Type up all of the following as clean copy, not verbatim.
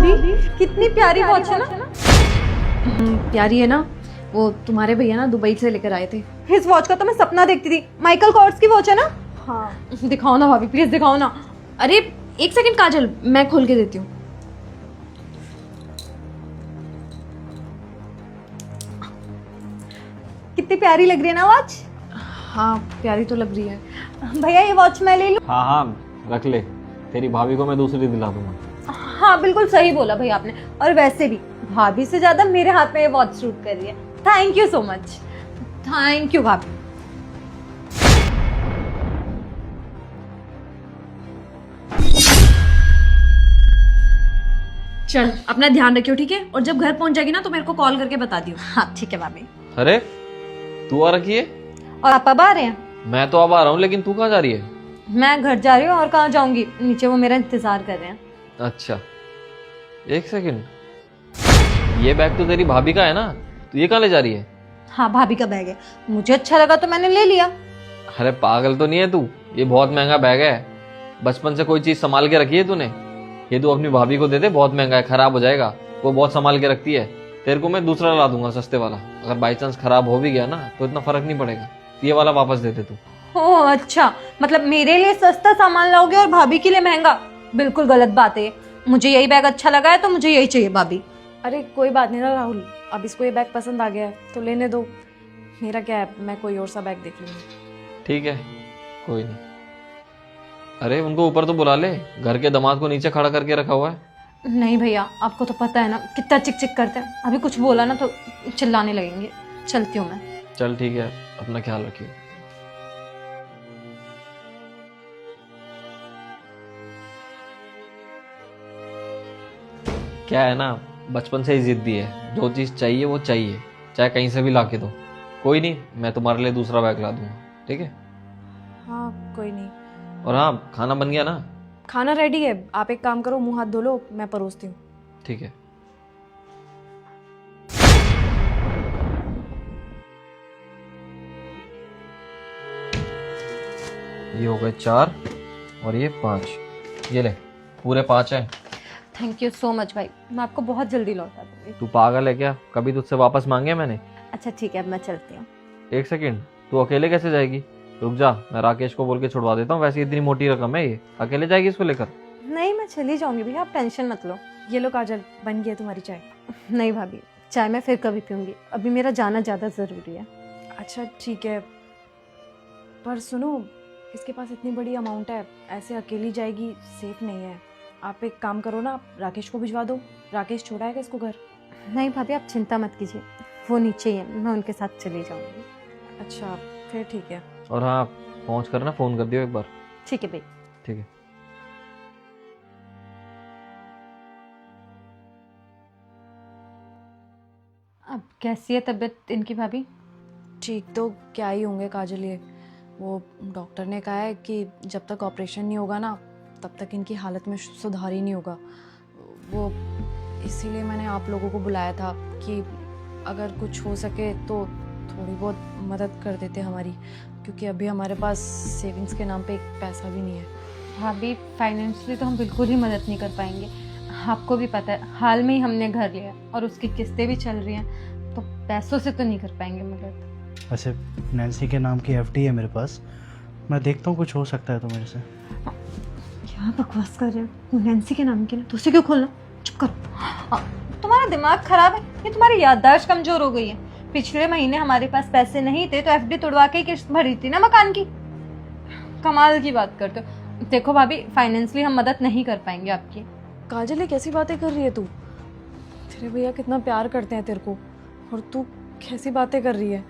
भाभी कितनी प्यारी वॉच है ना। प्यारी है ना, वो तुम्हारे भैया ना दुबई से लेकर आए थे। इस वॉच का तो मैं सपना देखती थी। माइकल कॉर्स की वॉच है ना। हाँ दिखाओ ना भाभी, प्लीज दिखाओ ना। अरे एक सेकंड काजल, मैं खोल के देती हूँ। कितनी प्यारी लग रही है ना वॉच। हाँ प्यारी तो लग रही है। भैया ये वॉच मैं ले लूं? हाँ हाँ रख ले, तेरी भाभी को मैं दूसरी दिला दूंगा। हाँ बिल्कुल सही बोला भैया आपने। और वैसे भी भाभी से ज्यादा मेरे हाथ में ये वॉच सूट कर रही है। Thank you so much. Thank you भाभी। चल अपना ध्यान रखियो, ठीक है? और जब घर पहुंच जाएगी ना तो मेरे को कॉल करके बता दियो। हाँ ठीक है भाभी। अरे तू आ रखी है? और आप अब आ रहे हैं? मैं तो अब आ रहा हूँ, लेकिन तू कहाँ जा रही है? मैं घर जा रही हूँ। और कहाँ जाऊंगी, नीचे वो मेरा इंतजार कर रहे हैं। अच्छा एक सेकंड, ये बैग तो तेरी भाभी का है ना, तू ये कहाँ ले जा रही है? हाँ भाभी का बैग है, मुझे अच्छा लगा तो मैंने ले लिया। अरे पागल तो नहीं है तू? ये बहुत महंगा बैग है। बचपन से कोई चीज संभाल के रखी है तूने? ये तू अपनी भाभी को दे दे, बहुत महंगा है, खराब हो जाएगा। वो बहुत संभाल के रखती है। तेरे को मैं दूसरा ला दूंगा, सस्ते वाला। अगर बाई चांस खराब हो भी गया ना तो इतना फर्क नहीं पड़ेगा। ये वाला वापस दे दे तू। ओह अच्छा, मतलब मेरे लिए सस्ता सामान लाओगे और भाभी के लिए महंगा? बिल्कुल गलत बात है। मुझे यही बैग अच्छा लगा है तो मुझे यही चाहिए भाभी। अरे कोई बात नहीं ना राहुल, अब इसको ये बैग पसंद आ गया है तो लेने दो। मेरा क्या है, मैं कोई और सा बैग देख लूंगी। ठीक है कोई नहीं। अरे उनको ऊपर तो बुला ले, घर के दामाद को नीचे खड़ा करके रखा हुआ है। नहीं भैया, आपको तो पता है ना कितना चिक चिक करते हैं। अभी कुछ बोला ना तो चिल्लाने लगेंगे। चलती हूँ मैं। चल ठीक है, अपना ख्याल रखिए। क्या है ना, बचपन से ही जिद्दी है। जो चीज चाहिए वो चाहिए, चाहे कहीं से भी ला के दो। कोई नहीं, मैं तुम्हारे लिए दूसरा बैग ला दूंगा, ठीक है? हाँ कोई नहीं। और हाँ, खाना बन गया ना? खाना रेडी है, आप एक काम करो, मुंह हाथ धो लो, मैं परोसती हूँ। ठीक है। ये हो गए 4 और ये 5। ये ले, पूरे 5 हैं। थैंक यू सो मच भाई, मैं आपको बहुत जल्दी लौटा दूंगी। तू पागल है क्या? कभी तुझसे वापस मांगे मैंने? अच्छा ठीक है, अब मैं चलती हूँ। एक सेकंड, तू अकेले कैसे जाएगी? रुक जा, मैं राकेश को बोल के छुड़वा देता हूँ। वैसे इतनी मोटी रकम है, ये अकेले जाएगी इसको लेकर? नहीं मैं चली जाऊंगी भैया, आप टेंशन मत लो। ये लो काजल, बन गई है तुम्हारी चाय। नहीं भाभी, चाय मैं फिर कभी पीऊंगी। अभी मेरा जाना ज़्यादा ज़रूरी है। अच्छा ठीक है, पर सुनो, इसके पास इतनी बड़ी अमाउंट है, ऐसे अकेली जाएगी, सेफ नहीं है। आप एक काम करो ना, आप राकेश को भिजवा दो। राकेश छोड़ाएगा इसको घर। नहीं भाभी, आप चिंता मत कीजिए, वो नीचे ही है, मैं उनके साथ चली जाऊंगी। अच्छा फिर ठीक है। और हाँ, पहुँच कर ना फोन कर दियो एक बार। ठीक है भाई। ठीक है। अब कैसी है तबीयत इनकी भाभी? ठीक तो क्या ही होंगे काजल, ये वो डॉक्टर ने कहा है कि जब तक ऑपरेशन नहीं होगा ना तब तक इनकी हालत में सुधार ही नहीं होगा। वो इसीलिए मैंने आप लोगों को बुलाया था कि अगर कुछ हो सके तो थोड़ी बहुत मदद कर देते हमारी, क्योंकि अभी हमारे पास सेविंग्स के नाम पे एक पैसा भी नहीं है। भाभी फाइनेंशियली तो हम बिल्कुल ही मदद नहीं कर पाएंगे। आपको भी पता है, हाल में ही हमने घर लिया और उसकी किस्तें भी चल रही हैं, तो पैसों से तो नहीं कर पाएंगे मदद। वैसे नैन्सी के नाम की एफडी है मेरे पास, मैं देखता हूँ कुछ हो सकता है तो मेरे से। क्या बकवास कर रहे हो? नैन्सी के नाम की ना, तो उसे क्यों खोलना? चुप करो। तुम्हारा दिमाग खराब है या तुम्हारी याददाश्त कमजोर हो गई है? पिछले महीने हमारे पास पैसे नहीं थे तो एफडी तोड़वा के किस्त भरी थी ना मकान की। कमाल की बात करते हो। देखो भाभी, फाइनेंशियली हम मदद नहीं कर पाएंगे आपकी। काजल ये कैसी बातें कर रही है तू? तेरे भैया कितना प्यार करते हैं तेरे को, और तू कैसी बातें कर रही है?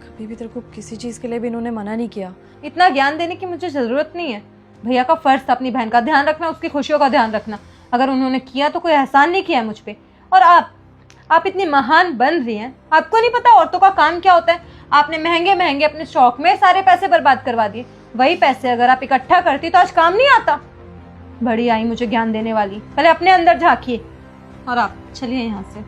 कभी भी तेरे को किसी चीज़ के लिए भी इन्होंने मना नहीं किया। इतना ज्ञान देने की मुझे जरूरत नहीं है। भैया का फर्ज था अपनी बहन का ध्यान रखना, उसकी खुशियों का ध्यान रखना। अगर उन्होंने किया तो कोई एहसान नहीं किया है मुझ पे। और आप इतनी महान बन रही हैं, आपको नहीं पता औरतों का काम क्या होता है? आपने महंगे महंगे अपने शौक में सारे पैसे बर्बाद करवा दिए। वही पैसे अगर आप इकट्ठा करती तो आज काम नहीं आता। बड़ी आई मुझे ज्ञान देने वाली, पहले अपने अंदर झांकिए। और आप चलिए यहाँ से।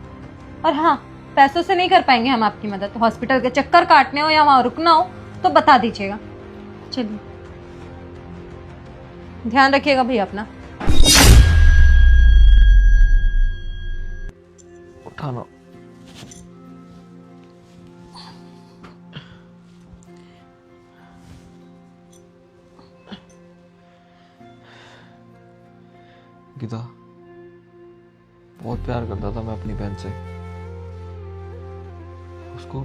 और हाँ, पैसों से नहीं कर पाएंगे हम आपकी मदद। हॉस्पिटल के चक्कर काटने हो या वहां रुकना हो तो बता दीजिएगा। चलिए, ध्यान रखिएगा भैया अपना। खाना। गीता, बहुत प्यार करता था मैं अपनी बहन से। उसको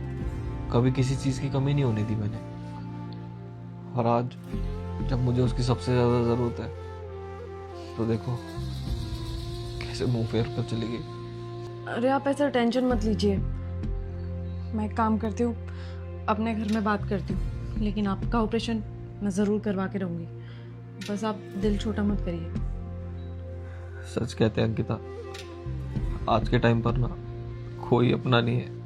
कभी किसी चीज की कमी नहीं होने दी मैंने। और आज जब मुझे उसकी सबसे ज्यादा जरूरत है तो देखो कैसे मुंह फेर कर चली गई। अरे आप ऐसा टेंशन मत लीजिए, मैं एक काम करती हूँ, अपने घर में बात करती हूँ, लेकिन आपका ऑपरेशन मैं ज़रूर करवा के रहूँगी। बस आप दिल छोटा मत करिए। सच कहते हैं अंकिता, आज के टाइम पर ना कोई अपना नहीं है।